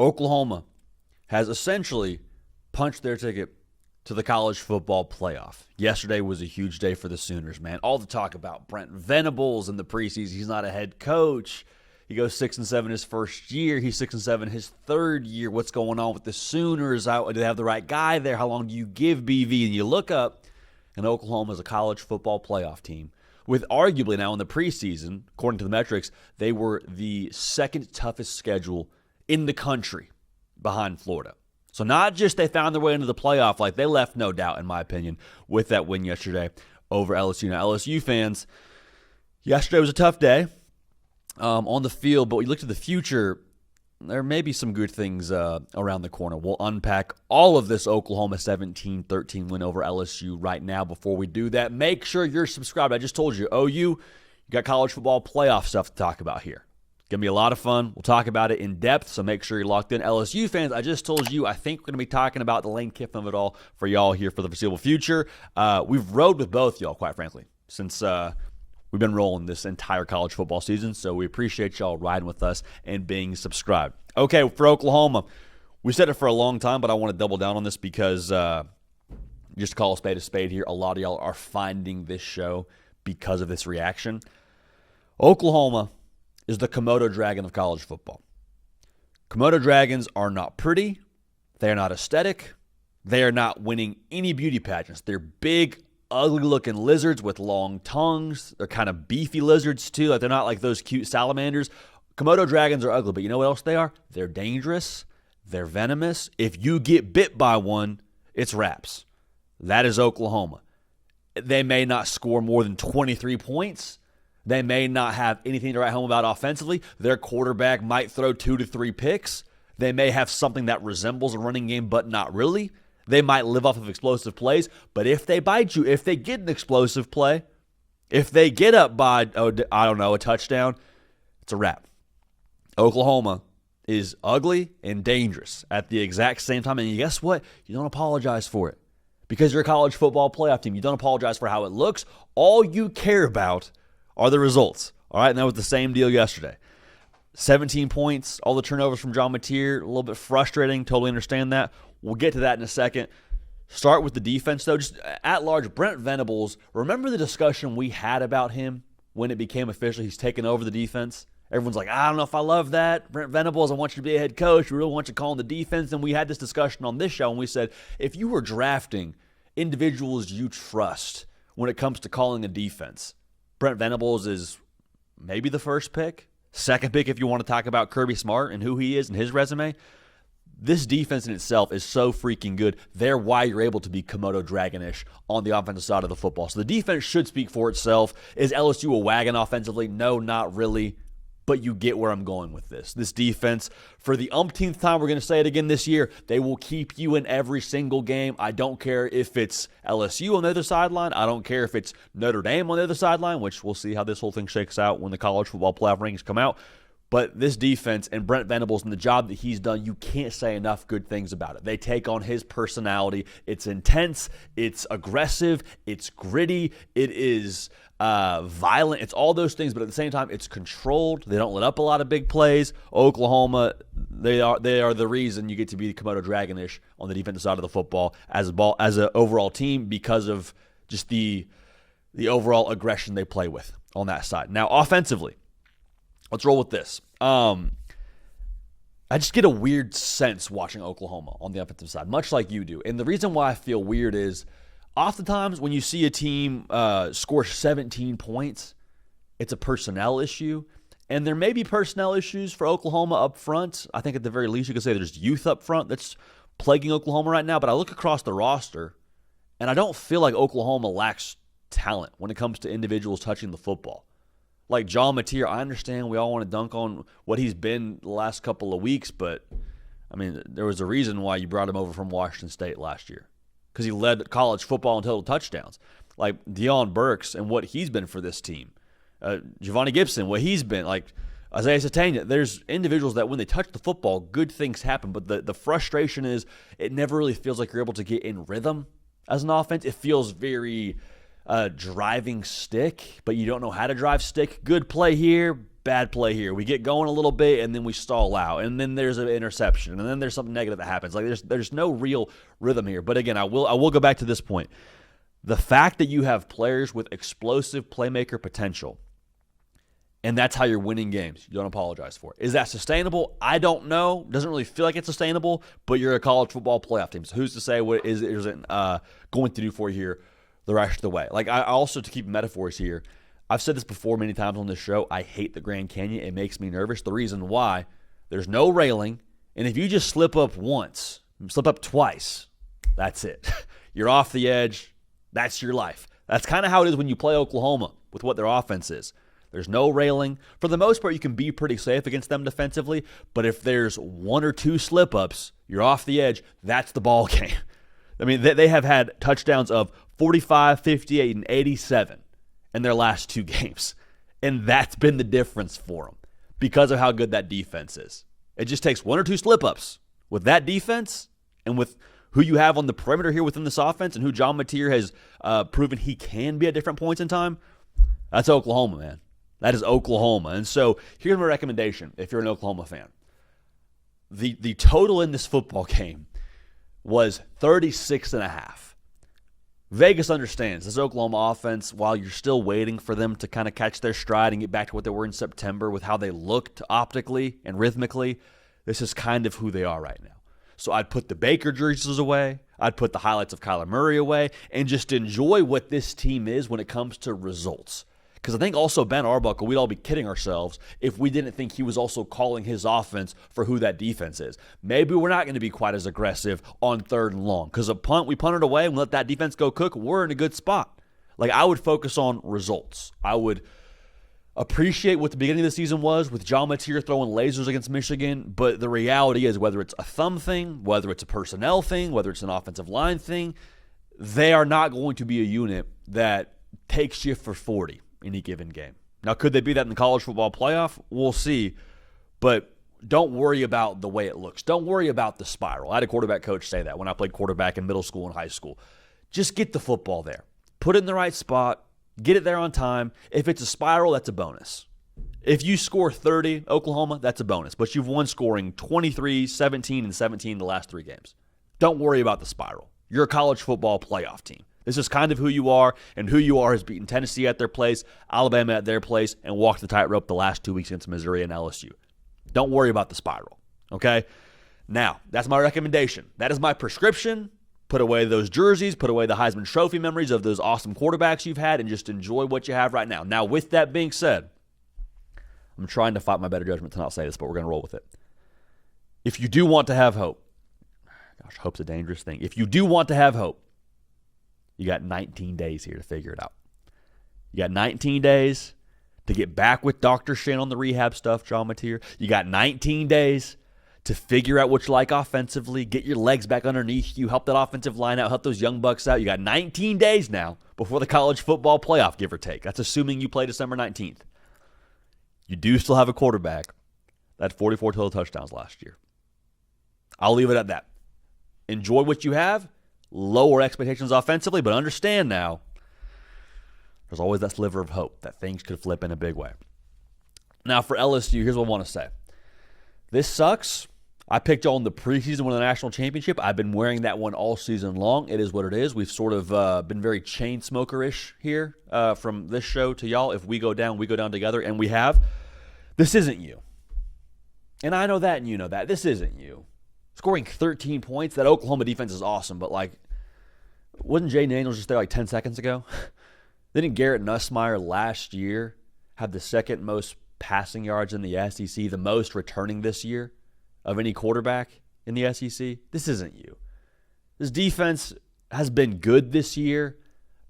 Oklahoma has essentially punched their ticket to the college football playoff. Yesterday was a huge day for the Sooners, man. All the talk about Brent Venables in the preseason. He's not a head coach. He goes 6-7 his first year. He's 6-7 his third year. What's going on with the Sooners? Do they have the right guy there? How long do you give BV? And you look up, and Oklahoma is a college football playoff team with arguably now in the preseason, according to the metrics, they were the second toughest schedule in the country behind Florida. So not just they found their way into the playoff, like they left no doubt, in my opinion, with that win yesterday over LSU. Now, LSU fans, yesterday was a tough day on the field, but we look to the future, there may be some good things around the corner. We'll unpack all of this Oklahoma 17-13 win over LSU right now. Before we do that, make sure you're subscribed. I just told you, OU, you got college football playoff stuff to talk about here. Going to be a lot of fun. We'll talk about it in depth, so make sure you're locked in. LSU fans, I just told you, I think we're going to be talking about the Lane Kiffin of it all for y'all here for the foreseeable future. We've rode with both y'all, quite frankly, since we've been rolling this entire college football season, so we appreciate y'all riding with us and being subscribed. Okay, for Oklahoma, we said it for a long time, but I want to double down on this because just to call a spade here, a lot of y'all are finding this show because of this reaction. Oklahoma is the Komodo dragon of college football. Komodo dragons are not pretty. They are not aesthetic. They are not winning any beauty pageants. They're big, ugly-looking lizards with long tongues. They're kind of beefy lizards, too. Like they're not like those cute salamanders. Komodo dragons are ugly, but you know what else they are? They're dangerous. They're venomous. If you get bit by one, it's wraps. That is Oklahoma. They may not score more than 23 points. They may not have anything to write home about offensively. Their quarterback might throw 2 to 3 picks. They may have something that resembles a running game, but not really. They might live off of explosive plays. But if they bite you, if they get an explosive play, if they get up by, a touchdown, it's a wrap. Oklahoma is ugly and dangerous at the exact same time. And guess what? You don't apologize for it because you're a college football playoff team. You don't apologize for how it looks. All you care about are the results. All right, and that was the same deal yesterday. 17 points, all the turnovers from John Mateer, a little bit frustrating. Totally understand that. We'll get to that in a second. Start with the defense, though. Just at large, Brent Venables, remember the discussion we had about him when it became official? He's taken over the defense. Everyone's like, I don't know if I love that. Brent Venables, I want you to be a head coach. We really want you calling the defense. And we had this discussion on this show, and we said, if you were drafting individuals you trust when it comes to calling a defense, Brent Venables is maybe the first pick, second pick if you want to talk about Kirby Smart and who he is and his resume. This defense in itself is so freaking good. They're why you're able to be Komodo Dragonish on the offensive side of the football. So the defense should speak for itself. Is LSU a wagon offensively? No, not really. But you get where I'm going with this. This defense, for the umpteenth time, we're going to say it again this year, they will keep you in every single game. I don't care if it's LSU on the other sideline. I don't care if it's Notre Dame on the other sideline, which we'll see how this whole thing shakes out when the college football playoff rankings come out. But this defense and Brent Venables and the job that he's done, you can't say enough good things about it. They take on his personality. It's intense. It's aggressive. It's gritty. It is violent. It's all those things, but at the same time, it's controlled. They don't let up a lot of big plays. Oklahoma, they are the reason you get to be the Komodo Dragonish on the defensive side of the football as an overall team because of just the overall aggression they play with on that side. Now, offensively, let's roll with this. I just get a weird sense watching Oklahoma on the offensive side, much like you do. And the reason why I feel weird is oftentimes when you see a team score 17 points, it's a personnel issue. And there may be personnel issues for Oklahoma up front. I think at the very least you could say there's youth up front that's plaguing Oklahoma right now. But I look across the roster, and I don't feel like Oklahoma lacks talent when it comes to individuals touching the football. Like John Mateer, I understand we all want to dunk on what he's been the last couple of weeks, but, I mean, there was a reason why you brought him over from Washington State last year because he led college football in total touchdowns. Like Deion Burks and what he's been for this team. Giovanni Gibson, what he's been. Like Isaiah Satania, there's individuals that when they touch the football, good things happen, but the frustration is it never really feels like you're able to get in rhythm as an offense. It feels very driving stick, but you don't know how to drive stick. Good play here, bad play here. We get going a little bit, and then we stall out, and then there's an interception, and then there's something negative that happens. Like there's no real rhythm here. But again, I will go back to this point. The fact that you have players with explosive playmaker potential, and that's how you're winning games, you don't apologize for it. Is that sustainable? I don't know. Doesn't really feel like it's sustainable, but you're a college football playoff team. So who's to say what isn't going to do for you here the rest of the way? Like, I also, to keep metaphors here, I've said this before many times on this show, I hate the Grand Canyon. It makes me nervous. The reason why, there's no railing, and if you just slip up once, slip up twice, that's it. You're off the edge. That's your life. That's kind of how it is when you play Oklahoma with what their offense is. There's no railing. For the most part, you can be pretty safe against them defensively, but if there's one or two slip-ups, you're off the edge, that's the ball game. I mean, they have had touchdowns of 45, 58, and 87 in their last two games, and that's been the difference for them because of how good that defense is. It just takes one or two slip-ups with that defense and with who you have on the perimeter here within this offense and who John Mateer has proven he can be at different points in time. That's Oklahoma, man. That is Oklahoma. And so here's my recommendation if you're an Oklahoma fan. The total in this football game was 36.5. Vegas understands this Oklahoma offense, while you're still waiting for them to kind of catch their stride and get back to what they were in September with how they looked optically and rhythmically, this is kind of who they are right now. So I'd put the Baker jerseys away. I'd put the highlights of Kyler Murray away and just enjoy what this team is when it comes to results. Because I think also Ben Arbuckle, we'd all be kidding ourselves if we didn't think he was also calling his offense for who that defense is. Maybe we're not going to be quite as aggressive on 3rd and long. Because a punt, we punt it away and let that defense go cook, we're in a good spot. Like, I would focus on results. I would appreciate what the beginning of the season was with John Mateer throwing lasers against Michigan, but the reality is whether it's a thumb thing, whether it's a personnel thing, whether it's an offensive line thing, they are not going to be a unit that takes you for 40 any given game. Now, could they be that in the college football playoff? We'll see, but don't worry about the way it looks. Don't worry about the spiral. I had a quarterback coach say that when I played quarterback in middle school and high school. Just get the football there. Put it in the right spot. Get it there on time. If it's a spiral, that's a bonus. If you score 30, Oklahoma, that's a bonus. But you've won scoring 23, 17, and 17 the last 3 games. Don't worry about the spiral. You're a college football playoff team. This is kind of who you are, and who you are has beaten Tennessee at their place, Alabama at their place, and walked the tightrope the last 2 weeks against Missouri and LSU. Don't worry about the spiral, okay? Now, that's my recommendation. That is my prescription. Put away those jerseys, put away the Heisman Trophy memories of those awesome quarterbacks you've had, and just enjoy what you have right now. Now, with that being said, I'm trying to fight my better judgment to not say this, but we're going to roll with it. If you do want to have hope, gosh, hope's a dangerous thing. If you do want to have hope, you got 19 days here to figure it out. You got 19 days to get back with Dr. Shin on the rehab stuff, John Mateer. You got 19 days to figure out what you like offensively, get your legs back underneath you, help that offensive line out, help those young bucks out. You got 19 days now before the college football playoff, give or take. That's assuming you play December 19th. You do still have a quarterback that had 44 total touchdowns last year. I'll leave it at that. Enjoy what you have. Lower expectations offensively, but understand now there's always that sliver of hope that things could flip in a big way. Now, for LSU, here's what I want to say. This sucks. I picked y'all in the preseason to win the national championship. I've been wearing that one all season long. It is what it is. We've sort of been very chain smoker-ish here from this show to y'all. If we go down together, and we have. This isn't you. And I know that, and you know that. This isn't you. Scoring 13 points, that Oklahoma defense is awesome, but wasn't Jay Daniels just there 10 seconds ago? Didn't Garrett Nussmeier last year have the second most passing yards in the SEC, the most returning this year of any quarterback in the SEC? This isn't you. This defense has been good this year,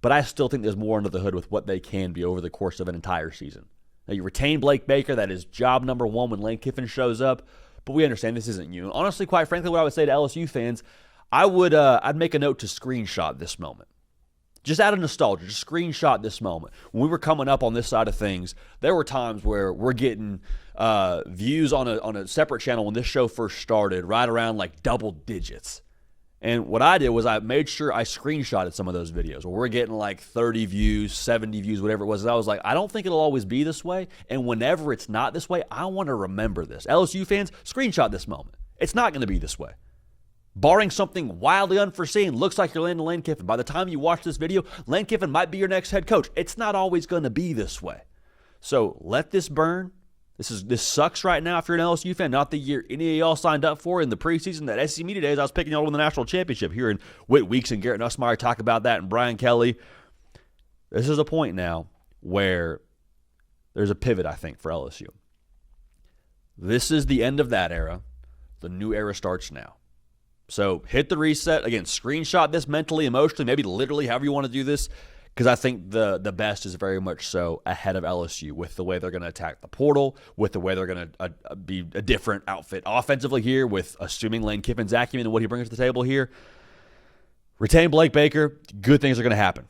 but I still think there's more under the hood with what they can be over the course of an entire season. Now, you retain Blake Baker. That is job number one when Lane Kiffin shows up. But we understand this isn't you. And honestly, quite frankly, what I would say to LSU fans, I'd make a note to screenshot this moment. Just out of nostalgia, just screenshot this moment. When we were coming up on this side of things, there were times where we're getting views on a separate channel when this show first started, right around double digits. And what I did was I made sure I screenshotted some of those videos where we're getting like 30 views, 70 views, whatever it was. And I was like, I don't think it'll always be this way. And whenever it's not this way, I want to remember this. LSU fans, screenshot this moment. It's not going to be this way. Barring something wildly unforeseen, looks like you're landing Lane Kiffin. By the time you watch this video, Lane Kiffin might be your next head coach. It's not always going to be this way. So let this burn. This sucks right now if you're an LSU fan. Not the year any of y'all signed up for in the preseason. That SEC Media Days, I was picking y'all to win the national championship. Hearing Whit Weeks and Garrett Nussmeier talk about that and Brian Kelly. This is a point now where there's a pivot, I think, for LSU. This is the end of that era. The new era starts now. So hit the reset. Again, screenshot this mentally, emotionally, maybe literally, however you want to do this. Because I think the best is very much so ahead of LSU with the way they're going to attack the portal, with the way they're going to be a different outfit offensively here, with assuming Lane Kiffin's acumen and what he brings to the table here. Retain Blake Baker, good things are going to happen.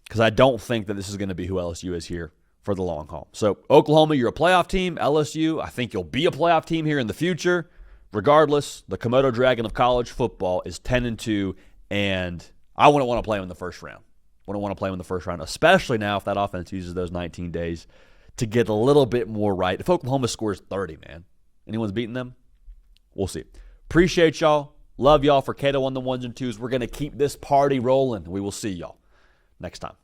Because I don't think that this is going to be who LSU is here for the long haul. So Oklahoma, you're a playoff team. LSU, I think you'll be a playoff team here in the future. Regardless, the Komodo Dragon of college football is 10-2, and I wouldn't want to play him in the first round. Wouldn't want to play him in the first round, especially now if that offense uses those 19 days to get a little bit more right. If Oklahoma scores 30, man, anyone's beating them? We'll see. Appreciate y'all. Love y'all for Cato on the ones and twos. We're going to keep this party rolling. We will see y'all next time.